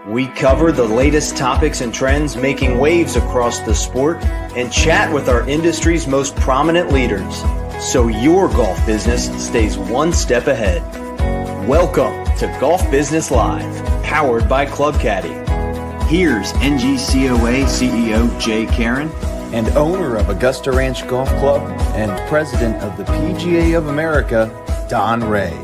We cover the latest topics and trends making waves across the sport and chat with our industry's most prominent leaders, so your golf business stays one step ahead. Welcome to Golf Business Live, powered by Club Caddy. Here's NGCOA CEO Jay Karen and owner of Augusta Ranch Golf Club and president of the PGA of America, Don Rea.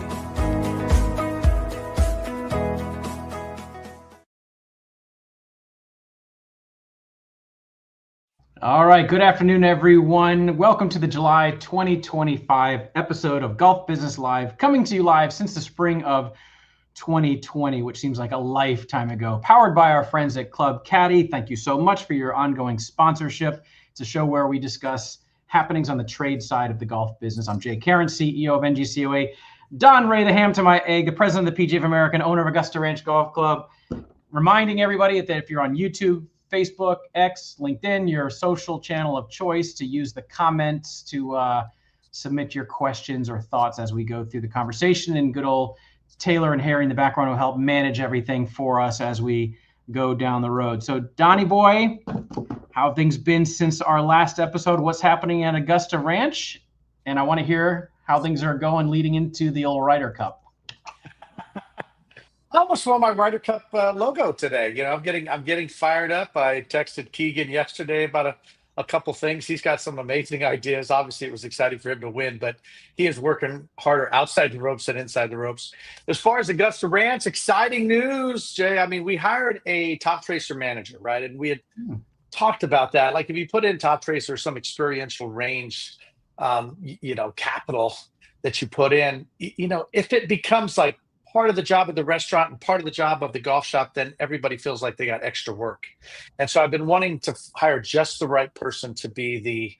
All right, good afternoon, everyone. Welcome to the July 2025 episode of Golf Business Live, coming to you live since the spring of 2020, which seems like a lifetime ago, powered by our friends at Club Caddy. Thank you so much for your ongoing sponsorship. It's a show where we discuss happenings on the trade side of the golf business. I'm Jay Karen, CEO of NGCOA. Don Rea, the ham to my egg, the president of the PGA of America and owner of Augusta Ranch Golf Club. Reminding everybody that if you're on YouTube, Facebook, X, LinkedIn, your social channel of choice, to use the comments to submit your questions or thoughts as we go through the conversation. And good old Taylor and Harry in the background will help manage everything for us as we go down the road. So Donnie boy, how have things been since our last episode? What's happening at Augusta Ranch? And I want to hear how things are going leading into the old Ryder Cup. I almost wore my Ryder Cup logo today. You know, I'm getting fired up. I texted Keegan yesterday about a couple things. He's got some amazing ideas. Obviously, it was exciting for him to win, but he is working harder outside the ropes than inside the ropes. As far as Augusta Ranch, exciting news, Jay. I mean, we hired a top tracer manager, right? And we had talked about that. Like, if you put in top tracer, some experiential range, capital that you put in, if it becomes like part of the job of the restaurant and part of the job of the golf shop, then everybody feels like they got extra work. And so I've been wanting to hire just the right person to be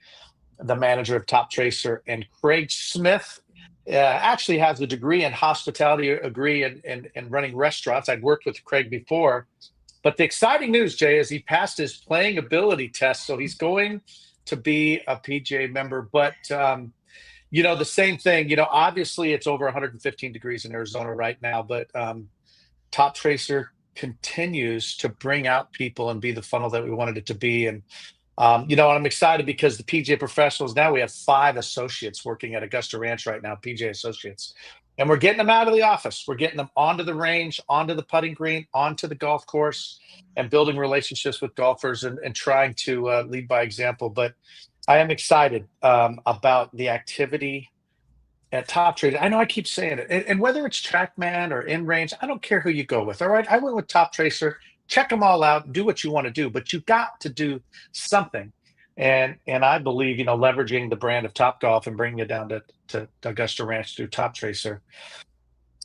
the manager of Top Tracer. And Craig Smith actually has a degree in hospitality, in running restaurants. I'd worked with Craig before. But the exciting news, Jay, is he passed his playing ability test. So he's going to be a PGA member. But the same thing, obviously it's over 115 degrees in Arizona right now, but Top Tracer continues to bring out people and be the funnel that we wanted it to be. And, I'm excited because the PGA professionals, now we have 5 associates working at Augusta Ranch right now, PGA associates, and we're getting them out of the office. We're getting them onto the range, onto the putting green, onto the golf course, and building relationships with golfers and trying to lead by example. But I am excited about the activity at Top Tracer. I know I keep saying it. And whether it's TrackMan or in-range, I don't care who you go with, all right? I went with Top Tracer. Check them all out. Do what you want to do. But you got to do something. And I believe, leveraging the brand of Topgolf and bringing it down to Augusta Ranch through Top Tracer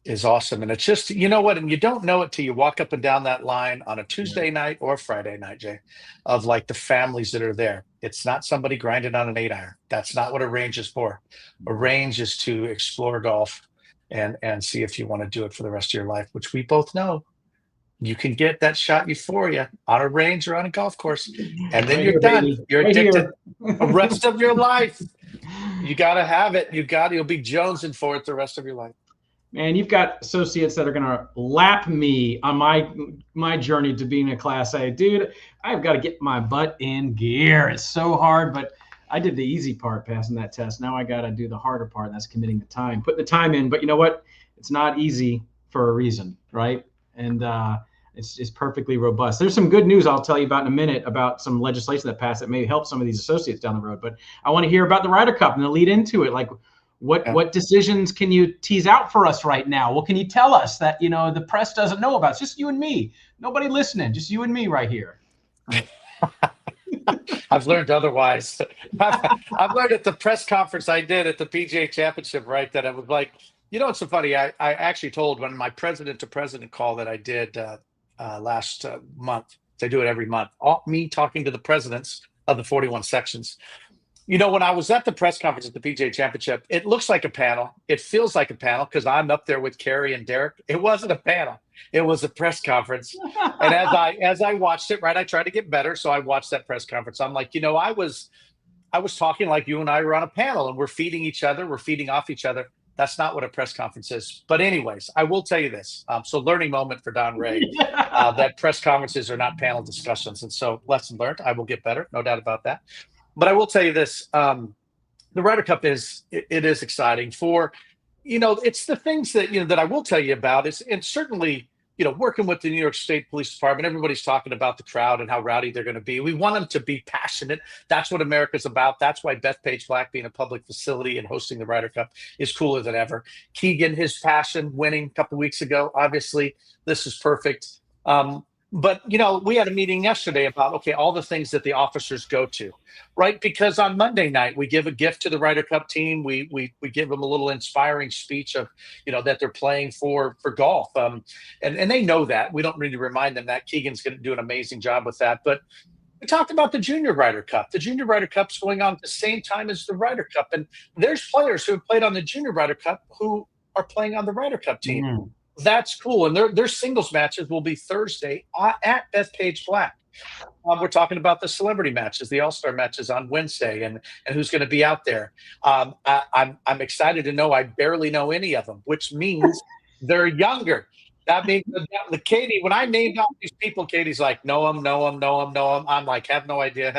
is awesome. And it's just, you know what, and you don't know it till you walk up and down that line on a Tuesday night or Friday night, Jay, of like the families that are there. It's not somebody grinding on an 8-iron. That's not what a range is for. A range is to explore golf and see if you want to do it for the rest of your life, which we both know you can get that shot euphoria on a range or on a golf course, and then you're done. Baby. You're addicted the rest of your life. You got to have it. You'll be jonesing for it the rest of your life. Man, you've got associates that are going to lap me on my journey to being a Class A. Dude, I've got to get my butt in gear. It's so hard, but I did the easy part, passing that test. Now I got to do the harder part, and that's committing the time, putting the time in. But you know what? It's not easy for a reason, right? And it's perfectly robust. There's some good news I'll tell you about in a minute about some legislation that passed that may help some of these associates down the road. But I want to hear about the Ryder Cup and the lead into it. Like, what decisions can you tease out for us right now? What can you tell us that, the press doesn't know about? It's just you and me. Nobody listening, just you and me right here. I've learned otherwise. I've learned at the press conference I did at the PGA Championship, right, that I was like, it's so funny. I actually told when my president-to-president call that I did last month, I do it every month, me talking to the presidents of the 41 sections. When I was at the press conference at the PGA Championship, it looks like a panel. It feels like a panel because I'm up there with Kerry and Derek. It wasn't a panel. It was a press conference. And as I watched it, right, I tried to get better. So I watched that press conference. I'm like, I was talking like you and I were on a panel and we're feeding each other. We're feeding off each other. That's not what a press conference is. But anyways, I will tell you this. So learning moment for Don Rea, that press conferences are not panel discussions. And so lesson learned, I will get better, no doubt about that. But I will tell you this. The Ryder Cup is exciting for, it's the things that, that I will tell you about is, and certainly, working with the New York State Police Department, everybody's talking about the crowd and how rowdy they're going to be. We want them to be passionate. That's what America's about. That's why Bethpage Black being a public facility and hosting the Ryder Cup is cooler than ever. Keegan, his passion, winning a couple weeks ago. Obviously, this is perfect. But, we had a meeting yesterday about, okay, all the things that the officers go to, right? Because on Monday night, we give a gift to the Ryder Cup team. We give them a little inspiring speech of, that they're playing for golf. And they know that. We don't need to remind them that. Keegan's going to do an amazing job with that. But we talked about the Junior Ryder Cup. The Junior Ryder Cup's going on at the same time as the Ryder Cup. And there's players who have played on the Junior Ryder Cup who are playing on the Ryder Cup team. Mm-hmm. That's cool. And their singles matches will be Thursday at Bethpage Black. We're talking about the celebrity matches, the All-Star matches on Wednesday, and who's going to be out there. I'm excited to know I barely know any of them, which means they're younger. That means Katie, when I named out these people, Katie's like, know them. I'm like, have no idea,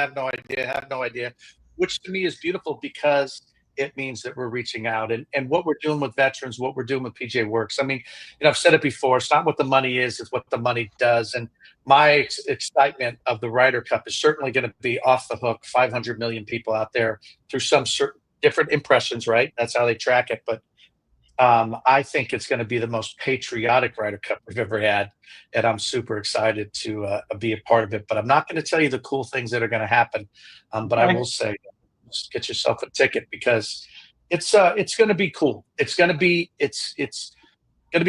which to me is beautiful because it means that we're reaching out and what we're doing with veterans, what we're doing with PGA works. I mean, I've said it before, it's not what the money is, it's what the money does. And my excitement of the Ryder Cup is certainly going to be off the hook, 500 million people out there through some certain different impressions, right? That's how they track it. But I think it's going to be the most patriotic Ryder Cup we've ever had. And I'm super excited to be a part of it. But I'm not going to tell you the cool things that are going to happen. But I will say, just get yourself a ticket because it's going to be cool. It's going to be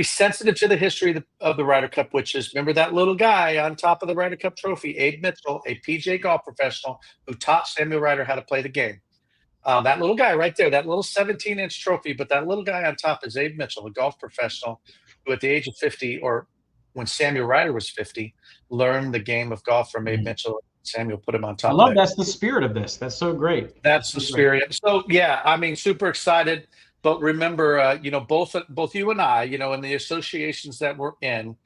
sensitive to the history of the Ryder Cup, which is, remember that little guy on top of the Ryder Cup trophy, Abe Mitchell, a PGA golf professional who taught Samuel Ryder how to play the game. That little guy right there, that little 17-inch trophy, but that little guy on top is Abe Mitchell, a golf professional who at the age of 50, or when Samuel Ryder was 50, learned the game of golf from Abe Mitchell. Samuel put him on top. I love that's the spirit of this. That's so great. That's the spirit. So yeah, I mean, super excited. But remember, both you and I, in the associations that we're in,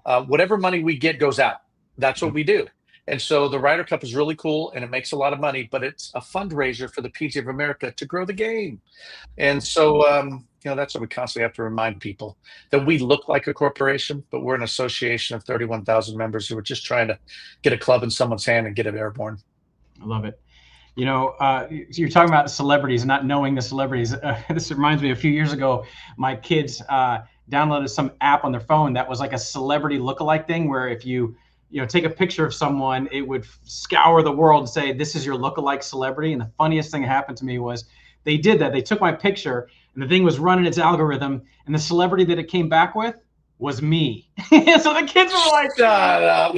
whatever money we get goes out. That's what we do. And so the Ryder Cup is really cool and it makes a lot of money, but it's a fundraiser for the PGA of America to grow the game. And so, that's what we constantly have to remind people, that we look like a corporation, but we're an association of 31,000 members who are just trying to get a club in someone's hand and get it airborne. I love it. You're talking about celebrities and not knowing the celebrities. This reminds me, a few years ago, my kids downloaded some app on their phone that was like a celebrity lookalike thing, where if you take a picture of someone, it would scour the world and say, this is your lookalike celebrity. And the funniest thing that happened to me was they did that. They took my picture and the thing was running its algorithm, and the celebrity that it came back with was me. So the kids were like, yeah,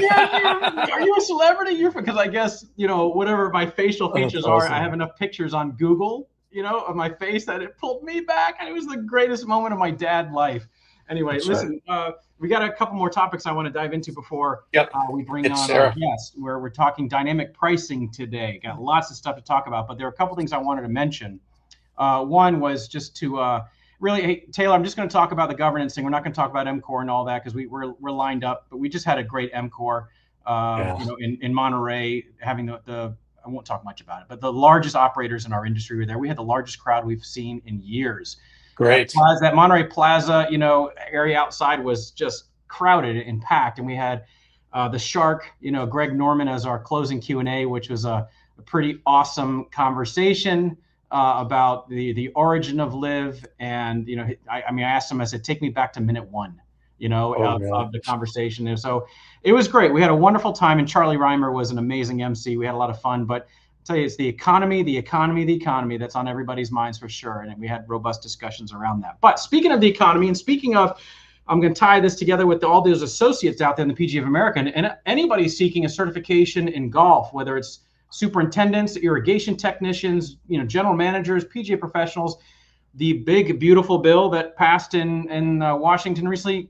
are you a celebrity? Because I guess, whatever my facial features are, I have enough pictures on Google, of my face that it pulled me back. And it was the greatest moment of my dad's life. Anyway, that's listen, right. We got a couple more topics I want to dive into before we bring on our guest, where we're talking dynamic pricing today. Got lots of stuff to talk about, but there are a couple things I wanted to mention. One was just to really, hey, Taylor, I'm just going to talk about the governance thing. We're not going to talk about MCOR and all that because we're lined up, but we just had a great MCOR, in Monterey, having the I won't talk much about it, but the largest operators in our industry were there. We had the largest crowd we've seen in years. Great. That Monterey Plaza, area outside was just crowded and packed. And we had the Shark, Greg Norman as our closing Q&A, which was a pretty awesome conversation about the origin of Live. And, I asked him, I said, take me back to minute one, of the conversation. And so it was great. We had a wonderful time. And Charlie Reimer was an amazing MC. We had a lot of fun. But tell you, it's the economy that's on everybody's minds for sure. And we had robust discussions around that. But speaking of the economy, and speaking of, I'm going to tie this together with all those associates out there in the PGA of America, and anybody seeking a certification in golf, whether it's superintendents, irrigation technicians, general managers, PGA professionals, the big, beautiful bill that passed in Washington recently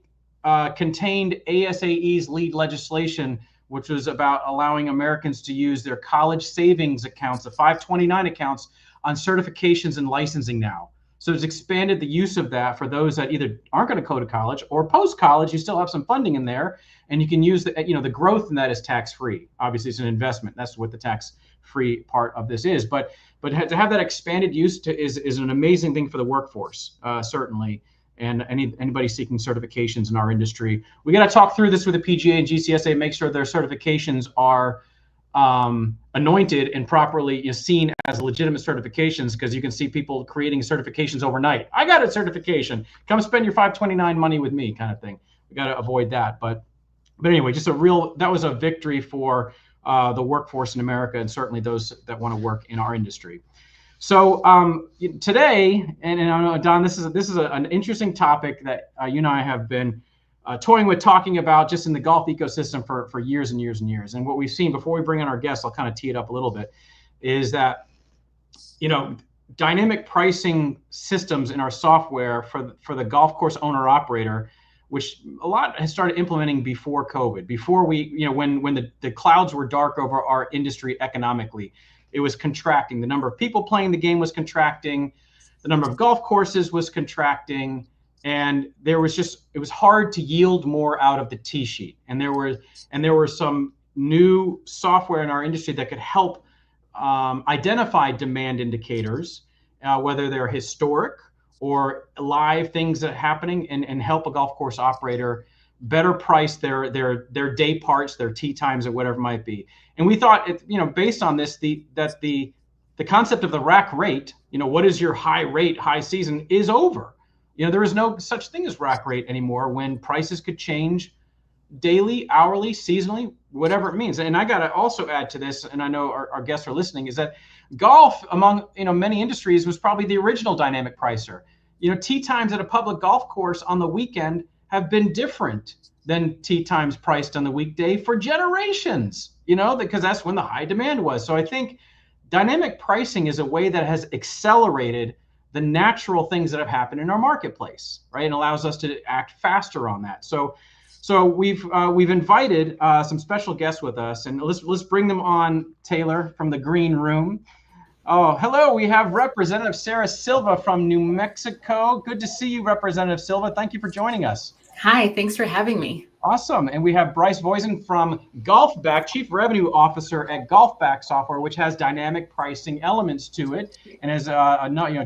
contained ASAE's lead legislation, which was about allowing Americans to use their college savings accounts, the 529 accounts, on certifications and licensing now. So it's expanded the use of that for those that either aren't going to go to college or post-college, you still have some funding in there, and you can use the growth in that is tax-free. Obviously, it's an investment. That's what the tax-free part of this is. But to have that expanded use is an amazing thing for the workforce, certainly, and anybody seeking certifications in our industry. We got to talk through this with the PGA and GCSA, make sure their certifications are anointed and properly seen as legitimate certifications, because you can see people creating certifications overnight. I got a certification. Come spend your 529 money with me, kind of thing. We got to avoid that. But anyway, that was a victory for the workforce in America, and certainly those that want to work in our industry. So today, and I know, Don, this is an interesting topic that you and I have been toying with talking about just in the golf ecosystem for years and years and years. And what we've seen, before we bring on our guests, I'll kind of tee it up a little bit, is that dynamic pricing systems in our software for the golf course owner operator, which a lot has started implementing before COVID, before when the clouds were dark over our industry economically. It was contracting. The number of people playing the game was contracting. The number of golf courses was contracting. And it was hard to yield more out of the tee sheet. And there were some new software in our industry that could help identify demand indicators, whether they're historic or live things that are happening, and help a golf course operator better price their day parts, their tee times, or whatever it might be. And we thought, based on this, that the concept of the rack rate, what is your high rate, high season, is over. There is no such thing as rack rate anymore, when prices could change daily, hourly, seasonally, whatever it means. And I got to also add to this, and I know our guests are listening, is that golf, among many industries, was probably the original dynamic pricer. Tee times at a public golf course on the weekend have been different than tee times priced on the weekday for generations, because that's when the high demand was. So I think dynamic pricing is a way that has accelerated the natural things that have happened in our marketplace, right? And allows us to act faster on that. So we've invited some special guests with us, and let's bring them on. Taylor from the green room. Oh, hello. We have Representative Sarah Silva from New Mexico. Good to see you, Representative Silva. Thank you for joining us. Hi, thanks for having me. Awesome. And we have Bryce Voisin from GolfBack, Chief Revenue Officer at GolfBack Software, which has dynamic pricing elements to it, and has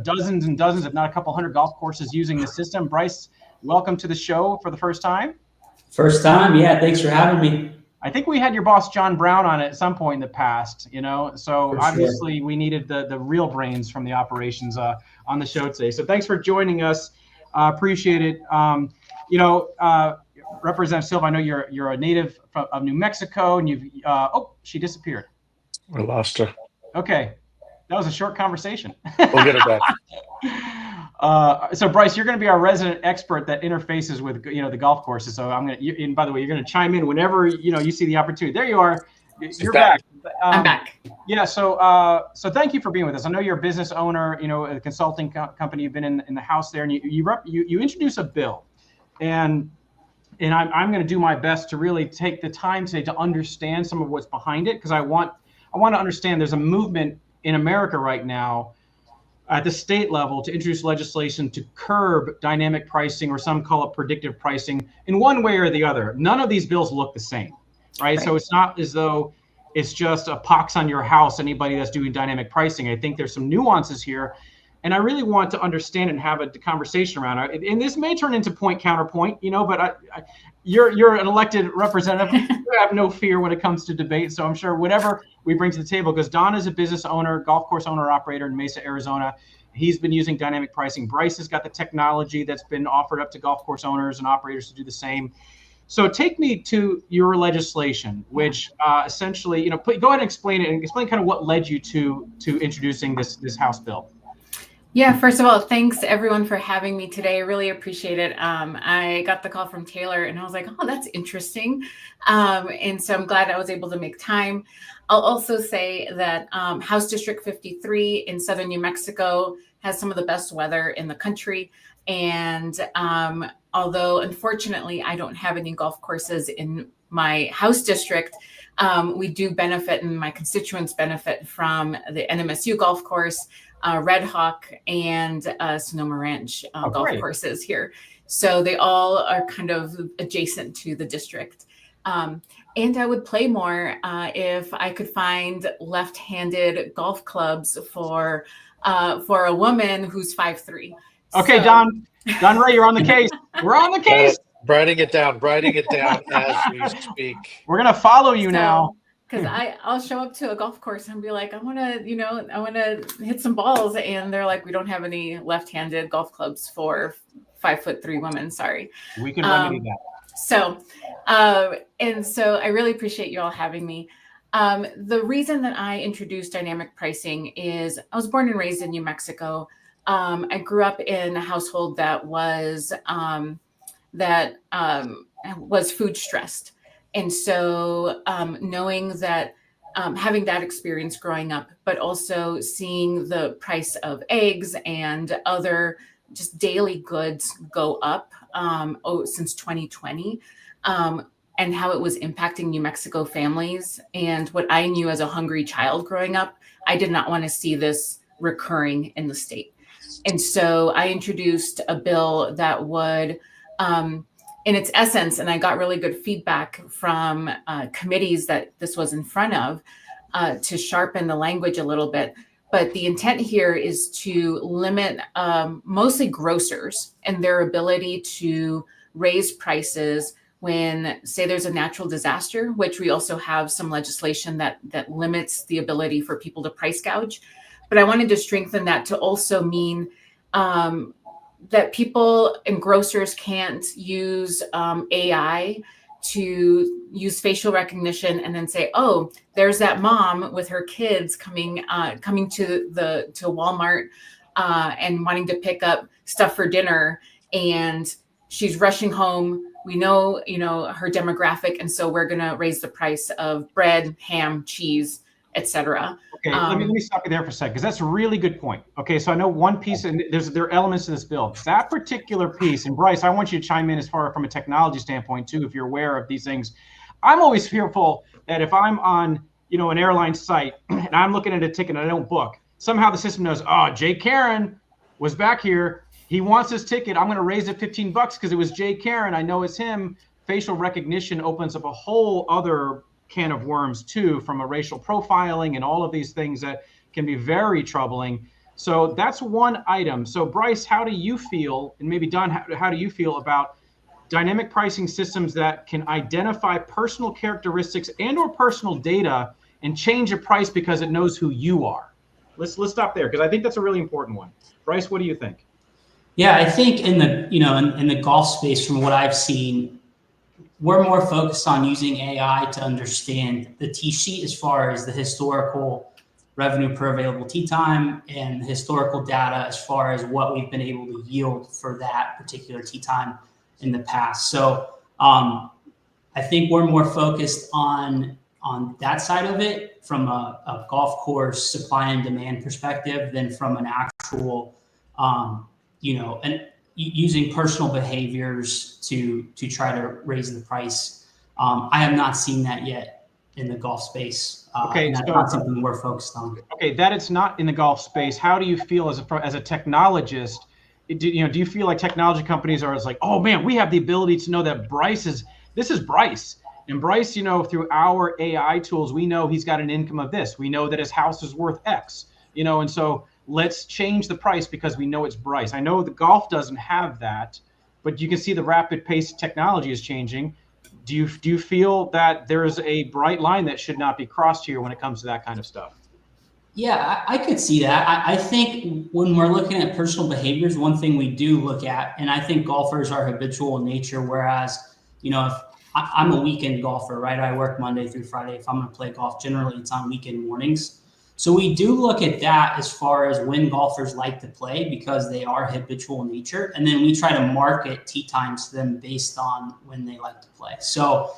dozens and dozens, if not a couple hundred golf courses using the system. Bryce, welcome to the show for the first time. First time, yeah. Thanks for having me. I think we had your boss John Brown on it at some point in the past, So obviously we needed the real brains from the operations on the show today. So thanks for joining us. Appreciate it. Representative Silva, I know you're a native of New Mexico, and you've she disappeared. I lost her. Okay, that was a short conversation. We'll get her back. So Bryce, you're going to be our resident expert that interfaces with the golf courses. So and by the way, you're going to chime in whenever you see the opportunity. There you are. You're back. I'm back. Yeah. So thank you for being with us. I know you're a business owner. A consulting company. You've been in the house there, and you introduce a bill, and I'm going to do my best to really take the time today to understand some of what's behind it, because I want to understand there's a movement in America right now at the state level to introduce legislation to curb dynamic pricing, or some call it predictive pricing, in one way or the other. None of these bills look the same, right? So it's not as though it's just a pox on your house, anybody that's doing dynamic pricing. I think there's some nuances here, and I really want to understand and have a conversation around it. And this may turn into point counterpoint, but you're an elected representative. You have no fear when it comes to debate. So I'm sure whatever we bring to the table, because Don is a business owner, golf course owner operator in Mesa, Arizona. He's been using dynamic pricing. Bryce has got the technology that's been offered up to golf course owners and operators to do the same. So take me to your legislation, which essentially, go ahead and explain it, and explain kind of what led you to introducing this House bill. Yeah, first of all, thanks everyone for having me today. I really appreciate it. I got the call from Taylor, and I was like, oh, that's interesting. And so I'm glad I was able to make time. I'll also say that House District 53 in southern New Mexico has some of the best weather in the country. And although unfortunately I don't have any golf courses in my House district, we do benefit, and my constituents benefit from the NMSU golf course. Red Hawk and Sonoma Ranch golf great. courses here. So they all are kind of adjacent to the district. And I would play more if I could find left-handed golf clubs for a woman who's 5'3". Okay, So, Don Rea, you're on the case. We're on the case. Writing it down as we speak. We're gonna follow you now. Because I'll show up to a golf course and be like, I want to hit some balls, and they're like, we don't have any left-handed golf clubs for 5'3" women. Sorry. We can remedy that. So I really appreciate you all having me. The reason that I introduced dynamic pricing is I was born and raised in New Mexico. I grew up in a household that was food stressed. And so knowing that, having that experience growing up, but also seeing the price of eggs and other just daily goods go up since 2020, and how it was impacting New Mexico families. And what I knew as a hungry child growing up, I did not want to see this recurring in the state. And so I introduced a bill that would, in its essence, and I got really good feedback from committees that this was in front of, to sharpen the language a little bit. But the intent here is to limit mostly grocers and their ability to raise prices when, say, there's a natural disaster, which we also have some legislation that limits the ability for people to price gouge. But I wanted to strengthen that to also mean that people and grocers can't use AI to use facial recognition and then say, oh, there's that mom with her kids coming to Walmart and wanting to pick up stuff for dinner, and she's rushing home. We know, her demographic, and so we're gonna raise the price of bread, ham, cheese, etc. Okay, let me stop you there for a second, because that's a really good point. Okay, so I know one piece, and there are elements to this bill. That particular piece, and Bryce, I want you to chime in as far from a technology standpoint too, if you're aware of these things. I'm always fearful that if I'm on, an airline site and I'm looking at a ticket and I don't book, somehow the system knows, oh, Jay Karen was back here. He wants his ticket. I'm going to raise it $15 because it was Jay Karen. I know it's him. Facial recognition opens up a whole other can of worms too, from a racial profiling and all of these things that can be very troubling. So that's one item. So Bryce, how do you feel, and maybe Don, how do you feel about dynamic pricing systems that can identify personal characteristics and or personal data and change a price because it knows who you are? Let's stop there, because I think that's a really important one. Bryce, what do you think? Yeah, I think in the golf space, from what I've seen, we're more focused on using AI to understand the tee sheet as far as the historical revenue per available tee time and the historical data as far as what we've been able to yield for that particular tee time in the past. So I think we're more focused on that side of it from a golf course supply and demand perspective than from an actual, using personal behaviors to try to raise the price. I have not seen that yet in the golf space. Okay, and that's not something we're focused on. Okay, that it's not in the golf space. How do you feel as a technologist? Do you feel like technology companies are like, oh man, we have the ability to know that this is Bryce. And Bryce, through our AI tools, we know he's got an income of this. We know that his house is worth X, and so let's change the price because we know it's Bryce. I know the golf doesn't have that, but you can see the rapid pace technology is changing. Do you feel that there's a bright line that should not be crossed here when it comes to that kind of stuff? Yeah, I could see that. I think when we're looking at personal behaviors, one thing we do look at, and I think golfers are habitual in nature, whereas, if I'm a weekend golfer, right? I work Monday through Friday. If I'm going to play golf, generally it's on weekend mornings. So we do look at that as far as when golfers like to play because they are habitual in nature. And then we try to market tee times to them based on when they like to play. So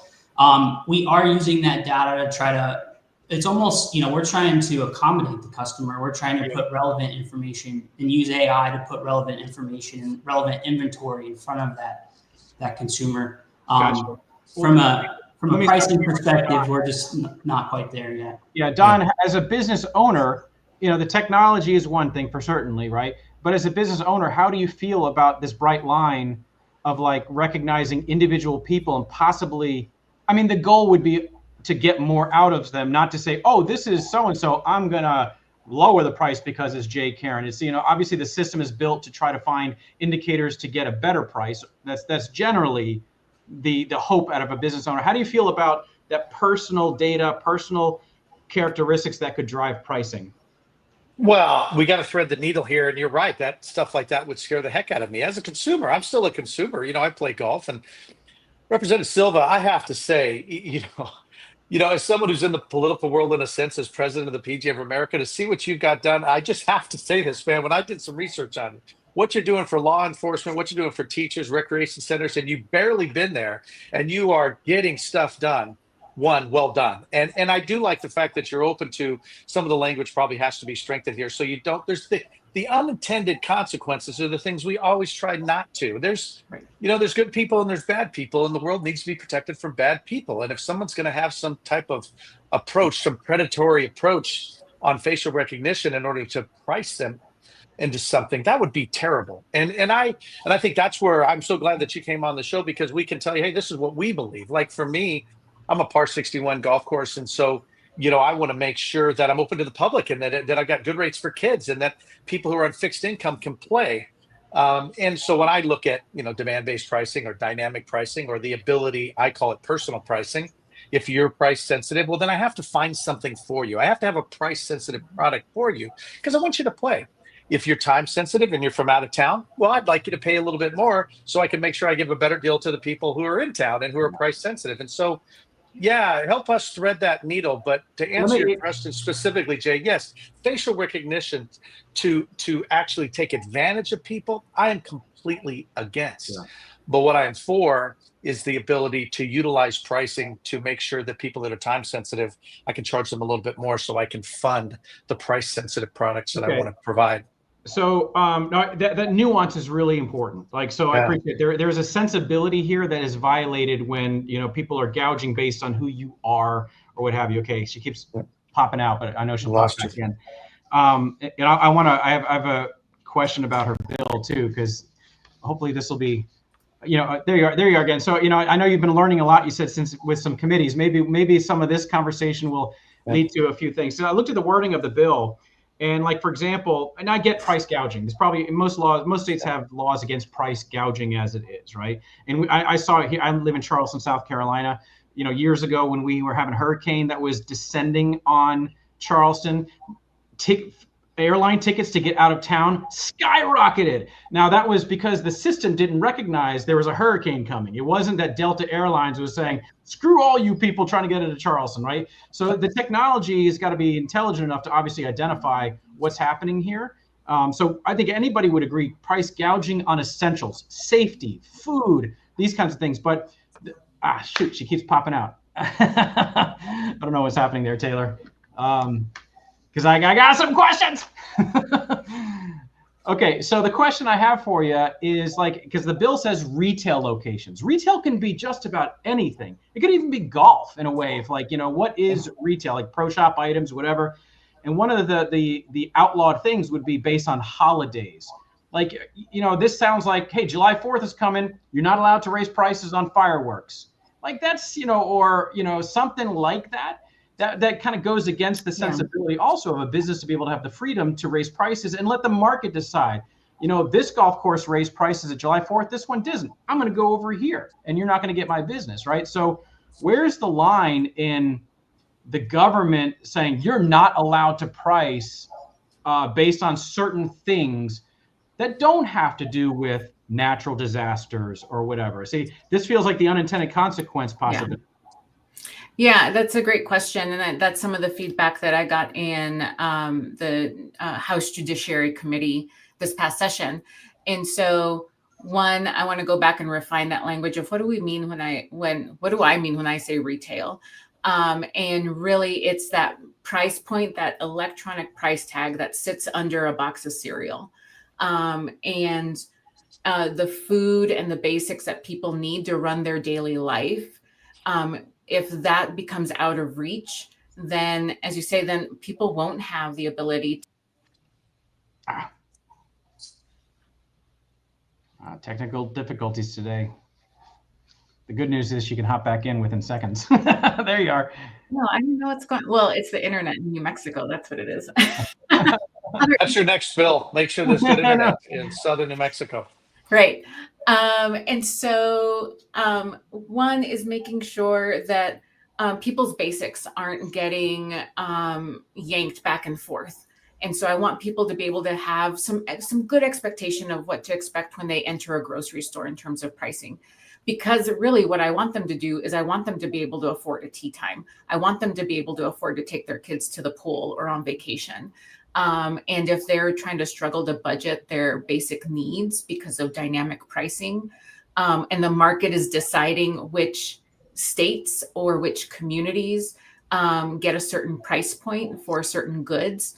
we are using that data to try to, it's almost, we're trying to accommodate the customer. We're trying to put relevant information and use AI to put relevant information and relevant inventory in front of that consumer. Gotcha. From a pricing perspective, we're just not quite there yet. Yeah, Don, as a business owner, the technology is one thing for certainly, right? But as a business owner, how do you feel about this bright line of like recognizing individual people and possibly, I mean, the goal would be to get more out of them, not to say, oh, this is so-and-so, I'm going to lower the price because it's Jay Karen. It's, obviously the system is built to try to find indicators to get a better price. That's generally the hope out of a business owner. How do you feel about that personal data, personal characteristics that could drive pricing? Well, we got to thread the needle here, and you're right. That stuff like that would scare the heck out of me as a consumer. I'm still a consumer. I play golf, and Representative Silva, I have to say, as someone who's in the political world in a sense, as president of the PGA of America, to see what you've got done, I just have to say this, man. When I did some research on what you're doing for law enforcement, what you're doing for teachers, recreation centers, and you've barely been there, and you are getting stuff done. One, well done. And I do like the fact that you're open to some of the language probably has to be strengthened here. So you don't, there's the unintended consequences are the things we always try not to. There's good people and there's bad people, and the world needs to be protected from bad people. And if someone's going to have some type of approach, some predatory approach on facial recognition in order to price them into something, that would be terrible. And I think that's where I'm so glad that you came on the show, because we can tell you, hey, this is what we believe. Like for me, I'm a par 61 golf course. And so, I want to make sure that I'm open to the public, and that I've got good rates for kids, and that people who are on fixed income can play. And so when I look at, demand-based pricing or dynamic pricing, or the ability, I call it personal pricing, if you're price sensitive, well, then I have to find something for you. I have to have a price sensitive product for you, because I want you to play. If you're time sensitive and you're from out of town, well, I'd like you to pay a little bit more so I can make sure I give a better deal to the people who are in town and who are price sensitive. And so, yeah, help us thread that needle. But to answer your question specifically, Jay, yes, facial recognition to actually take advantage of people, I am completely against. Yeah. But what I am for is the ability to utilize pricing to make sure that people that are time sensitive, I can charge them a little bit more so I can fund the price sensitive products that I want to provide. So no, that nuance is really important. I appreciate there's a sensibility here that is violated when people are gouging based on who you are or what have you. Okay, she keeps popping out, but I know she'll pop back in. I have a question about her bill too, because hopefully this will be, there you are again. So I know you've been learning a lot. You said since with some committees, maybe some of this conversation will lead to a few things. So I looked at the wording of the bill. And for example, and I get price gouging. There's probably most states have laws against price gouging as it is, right? And I saw it here. I live in Charleston, South Carolina. Years ago when we were having a hurricane that was descending on Charleston, airline tickets to get out of town skyrocketed. Now that was because the system didn't recognize there was a hurricane coming. It wasn't that Delta Airlines was saying, screw all you people trying to get into Charleston, right? So the technology has got to be intelligent enough to obviously identify what's happening here. So I think anybody would agree, price gouging on essentials, safety, food, these kinds of things. But shoot, she keeps popping out. I don't know what's happening there, Taylor. Because I got some questions. Okay, so the question I have for you is because the bill says retail locations. Retail can be just about anything. It could even be golf in a way. If what is retail, like pro shop items, whatever. And one of the outlawed things would be based on holidays. This sounds like, hey, July 4th is coming. You're not allowed to raise prices on fireworks. That's, or something like that. That kind of goes against the sensibility also of a business to be able to have the freedom to raise prices and let the market decide. This golf course raised prices at July 4th. This one doesn't. I'm going to go over here, and you're not going to get my business, right? So where's the line in the government saying you're not allowed to price based on certain things that don't have to do with natural disasters or whatever? See, this feels like the unintended consequence possibility. Yeah, that's a great question. And that's some of the feedback that I got in the House Judiciary Committee this past session. And so one, I want to go back and refine that language of what do we mean what do I mean when I say retail? And really it's that price point, that electronic price tag that sits under a box of cereal. And the food and the basics that people need to run their daily life. If that becomes out of reach, then, as you say, then people won't have the ability Technical difficulties today. The good news is she can hop back in within seconds. There you are. No, I don't know what's going on. Well, it's the internet in New Mexico. That's what it is. That's your next bill. Make sure there's good internet in southern New Mexico. Right. And so one is making sure that people's basics aren't getting yanked back and forth. And so I want people to be able to have some good expectation of what to expect when they enter a grocery store in terms of pricing. Because really what I want them to do is I want them to be able to afford a tea time. I want them to be able to afford to take their kids to the pool or on vacation. And if they're trying to struggle to budget their basic needs because of dynamic pricing, and the market is deciding which states or which communities get a certain price point for certain goods,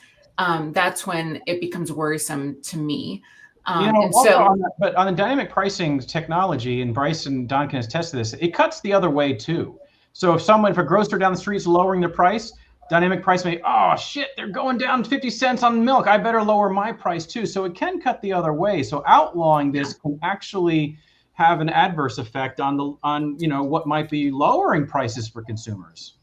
that's when it becomes worrisome to me. But on the dynamic pricing technology, and Bryce and Don can attest to this, it cuts the other way too. So if a grocer down the street is lowering their price, dynamic price may, oh shit, they're going down 50 cents on milk. I better lower my price too. So it can cut the other way. So outlawing this can actually have an adverse effect on what might be lowering prices for consumers.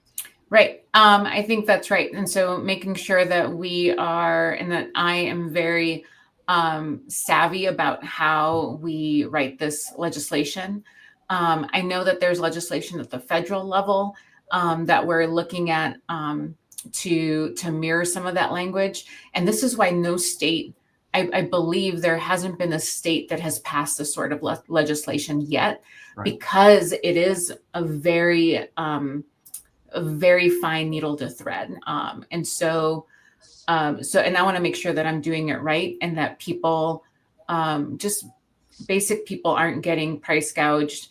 Right. I think that's right. And so making sure that we are, and that I am very savvy about how we write this legislation. I know that there's legislation at the federal level that we're looking at to mirror some of that language. And this is why no state, I believe there hasn't been a state that has passed this sort of legislation yet, right, because it is a very fine needle to thread. And so I want to make sure that I'm doing it right, and that people, just basic people, aren't getting price gouged.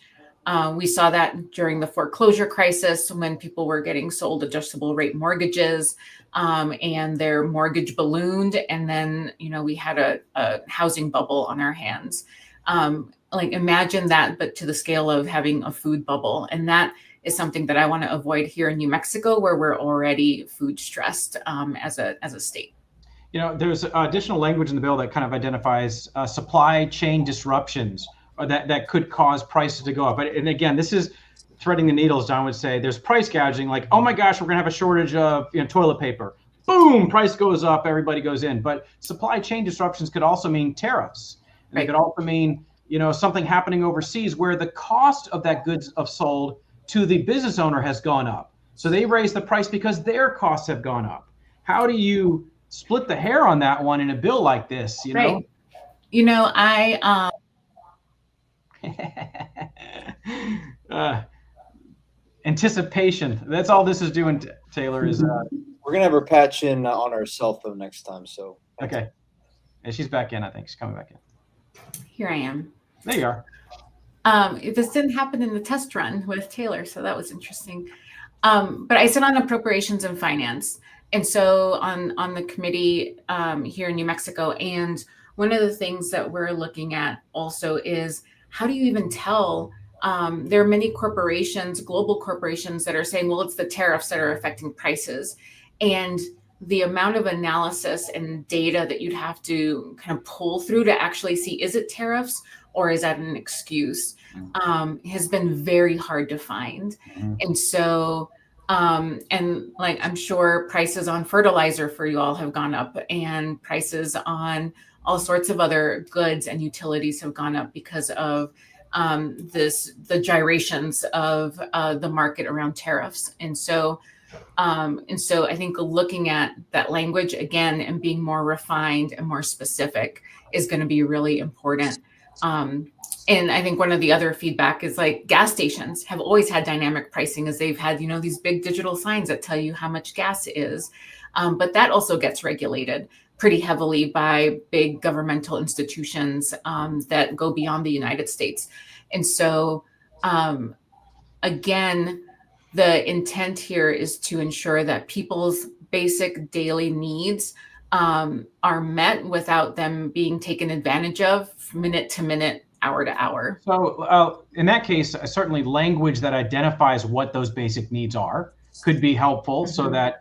We saw that during the foreclosure crisis when people were getting sold adjustable rate mortgages, and their mortgage ballooned. And then, we had a housing bubble on our hands. Imagine that, but to the scale of having a food bubble. And that is something that I want to avoid here in New Mexico, where we're already food stressed as a state. There's additional language in the bill that kind of identifies supply chain disruptions that could cause prices to go up. And again, this is threading the needles. Don would say there's price gouging, like, oh my gosh, we're going to have a shortage of toilet paper. Boom, price goes up, everybody goes in. But supply chain disruptions could also mean tariffs. And right. It could also mean something happening overseas where the cost of that goods sold to the business owner has gone up. So they raise the price because their costs have gone up. How do you split the hair on that one in a bill like this? Right. Anticipation. That's all this is doing, Taylor, is we're going to have her patch in on her cell phone next time. So okay. And she's back in, I think. She's coming back in. Here I am. There you are. This didn't happen in the test run with Taylor, so that was interesting. But I sit on appropriations and finance, and so on the committee here in New Mexico. And one of the things that we're looking at also is, how do you even tell? There are many corporations, global corporations, that are saying, well, it's the tariffs that are affecting prices. And the amount of analysis and data that you'd have to kind of pull through to actually see, is it tariffs or is that an excuse, has been very hard to find. Mm-hmm. And so, I'm sure prices on fertilizer for you all have gone up, and prices on all sorts of other goods and utilities have gone up because of the gyrations of the market around tariffs. And so I think looking at that language again and being more refined and more specific is going to be really important. And I think one of the other feedback is, like, gas stations have always had dynamic pricing, as they've had, these big digital signs that tell you how much gas is. But that also gets regulated pretty heavily by big governmental institutions that go beyond the United States. And so, again, the intent here is to ensure that people's basic daily needs are met without them being taken advantage of minute to minute, hour to hour. So in that case, certainly language that identifies what those basic needs are could be helpful, so that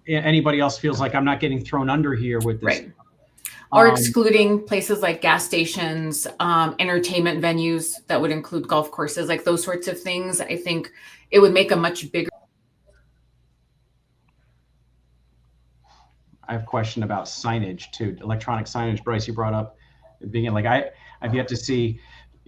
anybody else feels like, I'm not getting thrown under here with this. Right. Or excluding places like gas stations, entertainment venues that would include golf courses, like those sorts of things. I think it would make a much bigger. I have a question about signage too, electronic signage. Bryce, you brought up at the beginning. Like I've yet to see.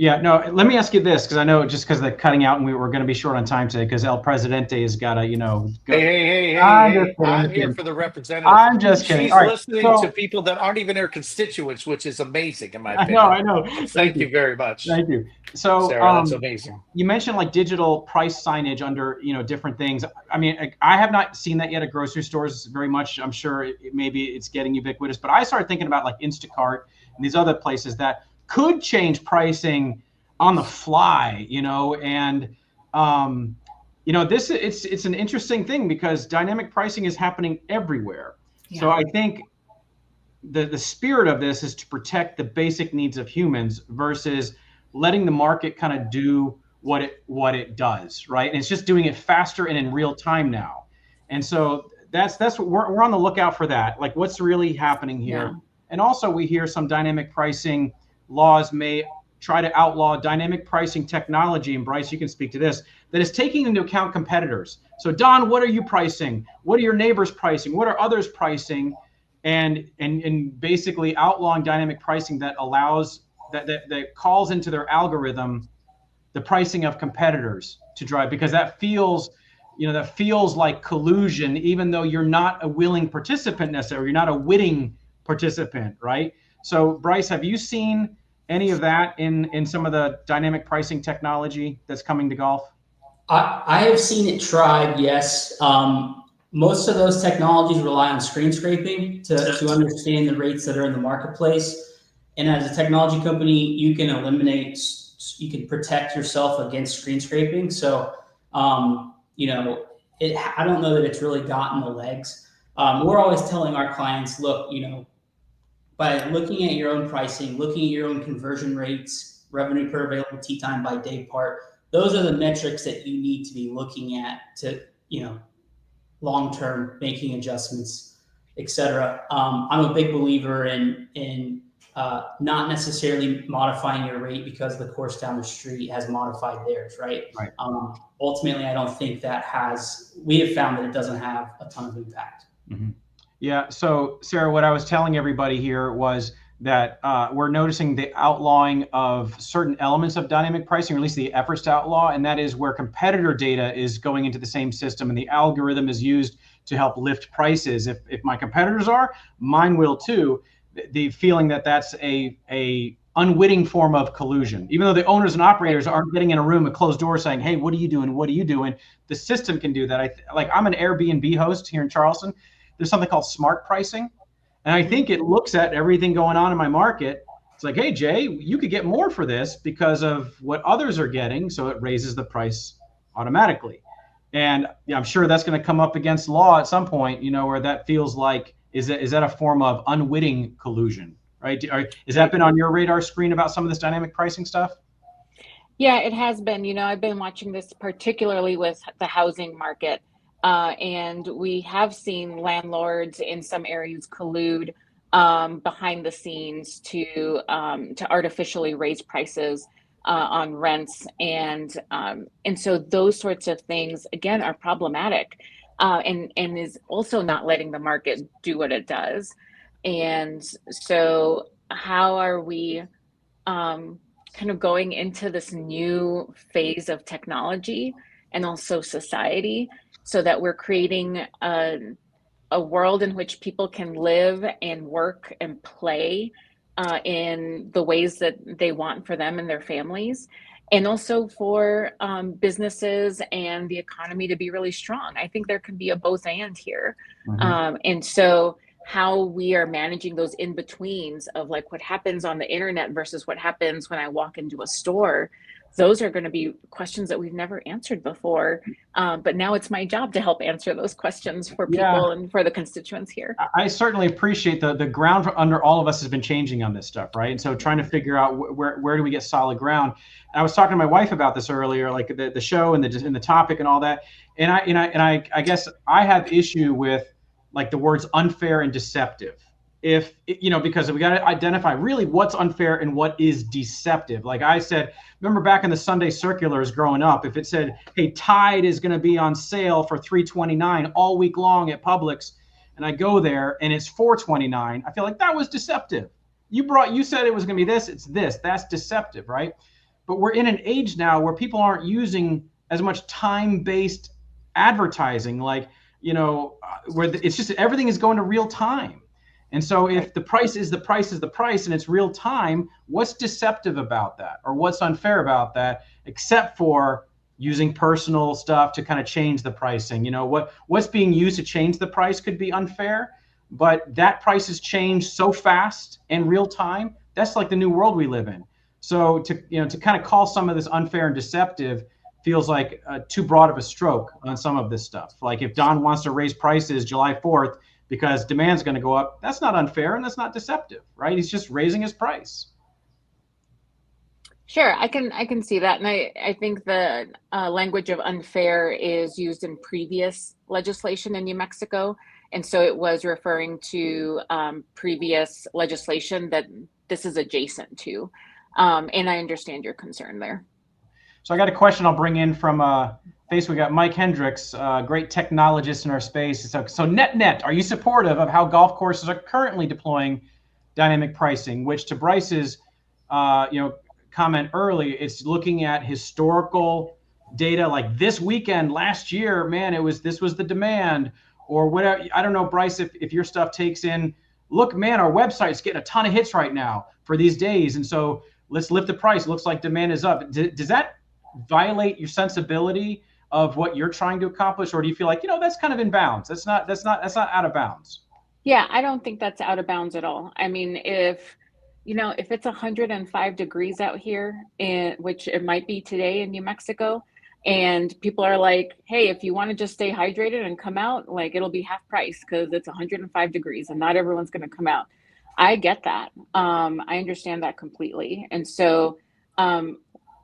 Yeah, no, let me ask you this, because I know just because they're cutting out and we were going to be short on time today because El Presidente has got to, go. Hey, I'm here for the representative. I'm just kidding. She's listening to people that aren't even her constituents, which is amazing in my opinion. I know. Thank you very much. Thank you. So, Sarah, that's amazing. You mentioned like digital price signage under, different things. I mean, I have not seen that yet at grocery stores very much. I'm sure maybe it's getting ubiquitous, but I started thinking about like Instacart and these other places that could change pricing on the fly, and it's an interesting thing because dynamic pricing is happening everywhere. Yeah. So I think the spirit of this is to protect the basic needs of humans versus letting the market kind of do what it does, right? And it's just doing it faster and in real time now. And so that's what we're on the lookout for that. Like what's really happening here. Yeah. And also we hear some dynamic pricing laws may try to outlaw dynamic pricing technology, and Bryce, you can speak to this, that is taking into account competitors. So Don, what are you pricing? What are your neighbors pricing? What are others pricing? And basically outlawing dynamic pricing that allows, that calls into their algorithm the pricing of competitors to drive, because that feels like collusion, even though you're not a willing participant necessarily, you're not a witting participant, right? So Bryce, have you seen any of that in some of the dynamic pricing technology that's coming to golf? I have seen it tried, yes. Most of those technologies rely on screen scraping to understand the rates that are in the marketplace. And as a technology company, you can protect yourself against screen scraping. So, I don't know that it's really gotten the legs. We're always telling our clients, look, by looking at your own pricing, looking at your own conversion rates, revenue per available tee time by day part, those are the metrics that you need to be looking at to, long-term making adjustments, et cetera. I'm a big believer in not necessarily modifying your rate because the course down the street has modified theirs, right? Right. Ultimately, I don't think we have found that it doesn't have a ton of impact. Mm-hmm. Yeah. So Sarah, what I was telling everybody here was that we're noticing the outlawing of certain elements of dynamic pricing, or at least the efforts to outlaw, and that is where competitor data is going into the same system and the algorithm is used to help lift prices. If my competitors are, mine will too. The feeling that that's a unwitting form of collusion, even though the owners and operators aren't getting in a room with closed doors saying, "Hey, what are you doing? What are you doing?" The system can do that. I'm an Airbnb host here in Charleston. There's something called smart pricing. And I think it looks at everything going on in my market. It's like, hey, Jay, you could get more for this because of what others are getting. So it raises the price automatically. And I'm sure that's going to come up against law at some point, where that feels like, is that a form of unwitting collusion, right? Has that been on your radar screen about some of this dynamic pricing stuff? Yeah, it has been. I've been watching this particularly with the housing market. And we have seen landlords in some areas collude behind the scenes to artificially raise prices on rents, and so those sorts of things again are problematic, and is also not letting the market do what it does. And so, how are we kind of going into this new phase of technology and also society, so that we're creating a world in which people can live and work and play in the ways that they want for them and their families, and also for businesses and the economy to be really strong. I think there can be a both and here. Mm-hmm. And so how we are managing those in-betweens of like what happens on the internet versus what happens when I walk into a store, those are going to be questions that we've never answered before. But now it's my job to help answer those questions for people and for the constituents here. I certainly appreciate the ground under all of us has been changing on this stuff, right? And so trying to figure out where do we get solid ground. And I was talking to my wife about this earlier, like the show and the topic and all that. And I guess I have issue with like the words unfair and deceptive. if, because we got to identify really what's unfair and what is deceptive. Like I said, remember back in the Sunday circulars growing up, if it said, hey, Tide is going to be on sale for $3.29 all week long at Publix, and I go there and it's $4.29, I feel like that was deceptive. You said it was going to be this, it's this. That's deceptive, right? But we're in an age now where people aren't using as much time-based advertising, like, where it's just everything is going to real time. And so if the price is the price is the price and it's real time, what's deceptive about that, or what's unfair about that, except for using personal stuff to kind of change the pricing? What's being used to change the price could be unfair, but that price has changed so fast and real time. That's like the new world we live in. So to kind of call some of this unfair and deceptive feels like too broad of a stroke on some of this stuff. Like if Don wants to raise prices July 4th because demand's going to go up, that's not unfair and that's not deceptive, right? He's just raising his price. Sure, I can see that. And I think the language of unfair is used in previous legislation in New Mexico. And so it was referring to previous legislation that this is adjacent to. And I understand your concern there. So I got a question I'll bring in from Facebook. We got Mike Hendricks, great technologist in our space. So net, are you supportive of how golf courses are currently deploying dynamic pricing, which to Bryce's comment early, it's looking at historical data like this weekend, last year, man, this was the demand or whatever. I don't know, Bryce, if your stuff takes in, look, man, our website's getting a ton of hits right now for these days. And so let's lift the price. Looks like demand is up. Does that violate your sensibility of what you're trying to accomplish? Or do you feel like, that's kind of in bounds? That's not out of bounds. Yeah, I don't think that's out of bounds at all. I mean, if it's 105 degrees out here, which it might be today in New Mexico, and people are like, hey, if you want to just stay hydrated and come out, like it'll be half price because it's 105 degrees and not everyone's going to come out. I get that. I understand that completely. And so,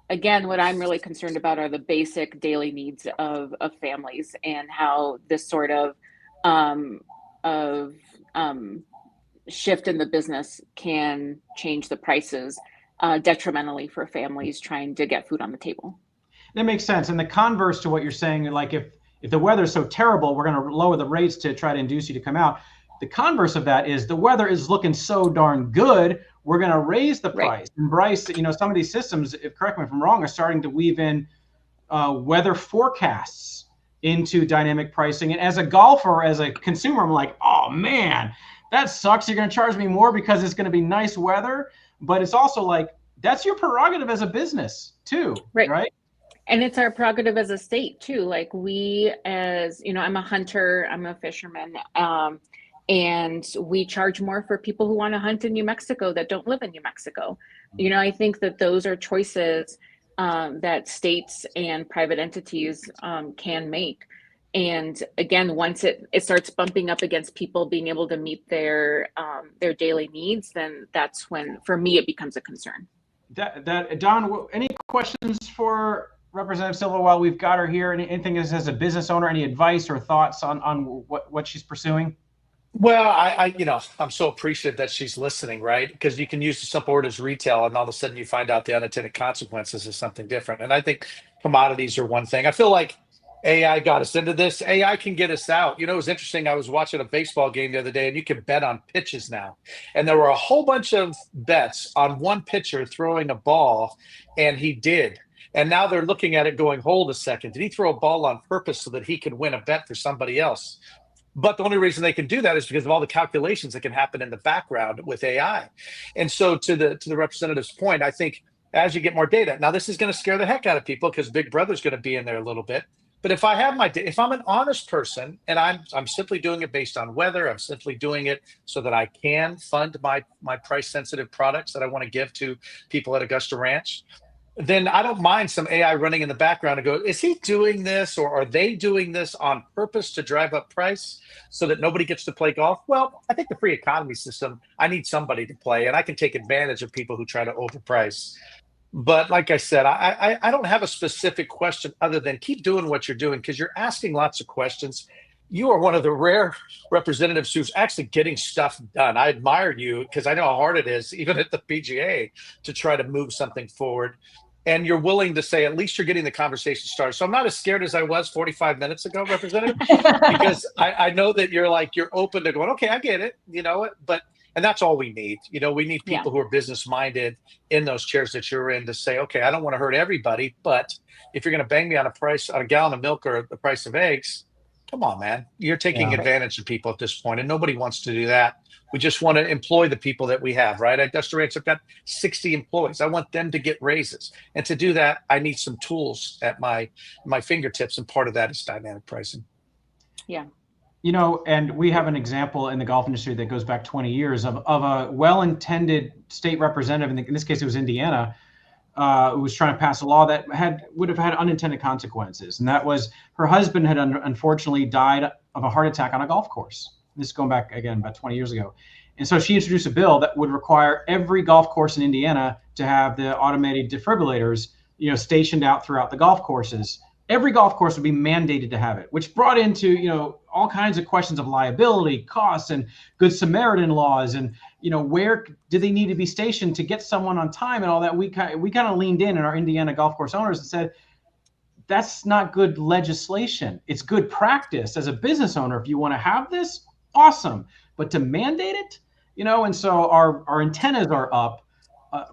again, what I'm really concerned about are the basic daily needs of families and how this sort of shift in the business can change the prices detrimentally for families trying to get food on the table. That makes sense. And the converse to what you're saying, like if the weather's so terrible, we're going to lower the rates to try to induce you to come out. The converse of that is the weather is looking so darn good, we're going to raise the price. Right. And Bryce, some of these systems, correct me if I'm wrong, are starting to weave in weather forecasts into dynamic pricing. And as a golfer, as a consumer, I'm like, oh man, that sucks. You're going to charge me more because it's going to be nice weather. But it's also like, that's your prerogative as a business too, right? And it's our prerogative as a state too. Like we, as I'm a hunter, I'm a fisherman, and we charge more for people who want to hunt in New Mexico that don't live in New Mexico. I think that those are choices that states and private entities can make. And again, once it starts bumping up against people being able to meet their daily needs, then that's when, for me, it becomes a concern. Don, any questions for Representative Silva while we've got her here? Anything as a business owner, any advice or thoughts on what she's pursuing? Well, I'm so appreciative that she's listening, right? Because you can use the simple word as retail, and all of a sudden you find out the unintended consequences is something different. And I think commodities are one thing. I feel like AI got us into this. AI can get us out. It was interesting. I was watching a baseball game the other day, and you can bet on pitches now. And there were a whole bunch of bets on one pitcher throwing a ball, and he did. And now they're looking at it going, hold a second. Did he throw a ball on purpose so that he could win a bet for somebody else? But the only reason they can do that is because of all the calculations that can happen in the background with AI. And so to the representative's point, I think as you get more data, now this is going to scare the heck out of people because Big Brother's going to be in there a little bit. But if I have if I'm an honest person and I'm simply doing it based on weather, I'm simply doing it so that I can fund my price sensitive products that I want to give to people at Augusta Ranch, then I don't mind some AI running in the background and go, is he doing this or are they doing this on purpose to drive up price so that nobody gets to play golf? Well, I think the free economy system, I need somebody to play, and I can take advantage of people who try to overprice. But like I said, I don't have a specific question other than keep doing what you're doing because you're asking lots of questions. you are one of the rare representatives who's actually getting stuff done. I admire you because I know how hard it is, even at the PGA, to try to move something forward. And you're willing to say, at least you're getting the conversation started. So I'm not as scared as I was 45 minutes ago, Representative, because I know that you're open to going, okay, I get it, and that's all we need. We need people who are business minded in those chairs that you're in to say, okay, I don't want to hurt everybody, but if you're going to bang me on a gallon of milk or the price of eggs, come on, man. You're taking advantage of people at this point, and nobody wants to do that. We just want to employ the people that we have, right? At Dusty Ranch, I've got 60 employees. I want them to get raises. And to do that, I need some tools at my fingertips, and part of that is dynamic pricing. Yeah. And we have an example in the golf industry that goes back 20 years of a well-intended state representative, in this case it was Indiana, who was trying to pass a law that would have had unintended consequences. And that was her husband had unfortunately died of a heart attack on a golf course. This is going back, again, about 20 years ago. And so she introduced a bill that would require every golf course in Indiana to have the automated defibrillators, stationed out throughout the golf courses. Every golf course would be mandated to have it, which brought into, all kinds of questions of liability, costs, and Good Samaritan laws, and, where do they need to be stationed to get someone on time and all that. We kind of leaned in our Indiana golf course owners and said, that's not good legislation. It's good practice as a business owner. If you want to have this, awesome. But to mandate it, and so our antennas are up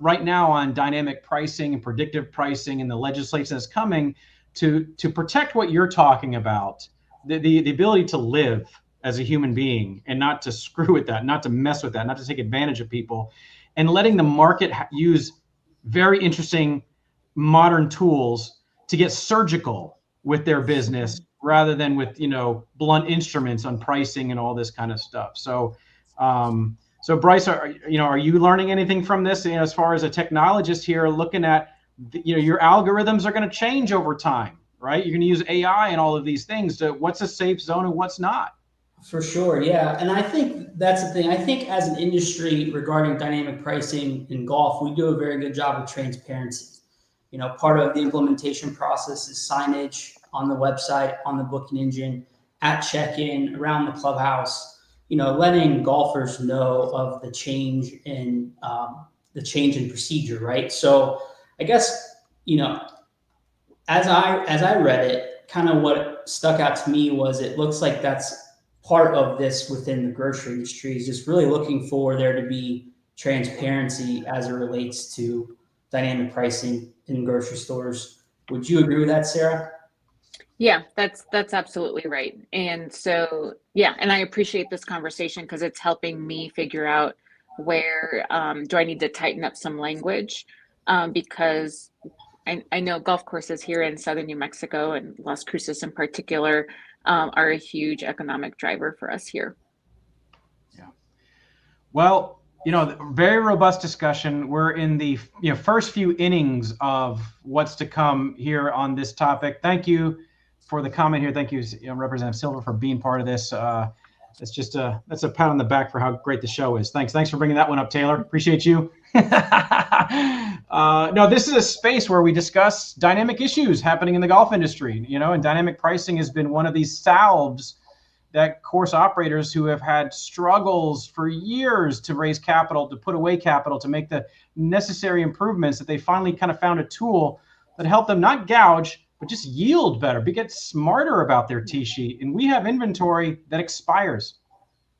right now on dynamic pricing and predictive pricing and the legislation that's coming to protect what you're talking about, the ability to live as a human being and not to screw with that, not to mess with that, not to take advantage of people, and letting the market use very interesting modern tools to get surgical with their business rather than with, blunt instruments on pricing and all this kind of stuff. So, Bryce, are you learning anything from this? As far as a technologist here, looking at, your algorithms are going to change over time, right? You're going to use AI and all of these things to what's a safe zone and what's not. For sure, yeah. And I think that's the thing. I think as an industry regarding dynamic pricing in golf, we do a very good job of transparency. Part of the implementation process is signage on the website, on the booking engine, at check-in, around the clubhouse, letting golfers know of the change in procedure, right? So I guess, as I read it, kind of what stuck out to me was it looks like that's part of this within the grocery industry, is just really looking for there to be transparency as it relates to dynamic pricing in grocery stores. Would you agree with that, Sarah? Yeah, that's absolutely right. And so, and I appreciate this conversation because it's helping me figure out where do I need to tighten up some language, because I know golf courses here in southern New Mexico and Las Cruces in particular are a huge economic driver for us here. Yeah. Well, very robust discussion. We're in the first few innings of what's to come here on this topic. Thank you for the comment here. Thank you, Representative Silva, for being part of this. That's a pat on the back for how great the show is. Thanks for bringing that one up, Taylor. Appreciate you. No, this is a space where we discuss dynamic issues happening in the golf industry, and dynamic pricing has been one of these salves that course operators who have had struggles for years to raise capital, to put away capital, to make the necessary improvements, that they finally kind of found a tool that helped them not gouge, but just yield better, get smarter about their tee sheet. And we have inventory that expires.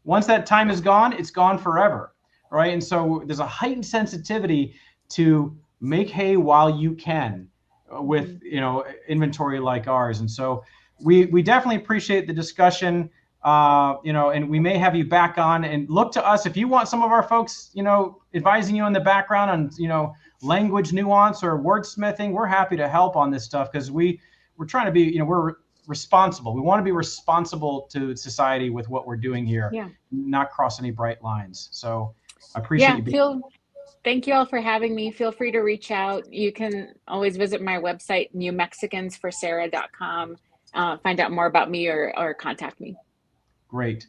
Once that time is gone, it's gone forever, right? And so there's a heightened sensitivity to make hay while you can with, inventory like ours. And so we definitely appreciate the discussion. And we may have you back on, and look to us if you want some of our folks, advising you in the background on, language nuance or wordsmithing. We're happy to help on this stuff because we're trying to be, we're responsible. We want to be responsible to society with what we're doing here, not cross any bright lines. So I appreciate you. Thank you all for having me. Feel free to reach out. You can always visit my website, newmexicansforsarah.com, find out more about me or contact me. Great.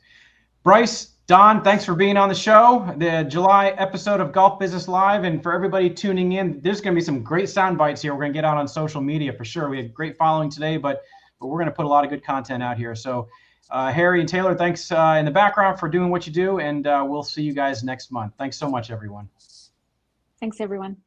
Bryce, Don, thanks for being on the show, the July episode of Golf Business Live. And for everybody tuning in, there's going to be some great sound bites here. We're going to get out on social media for sure. We had great following today, but we're going to put a lot of good content out here. So Harry and Taylor, thanks in the background for doing what you do, and we'll see you guys next month. Thanks so much, everyone. Thanks, everyone.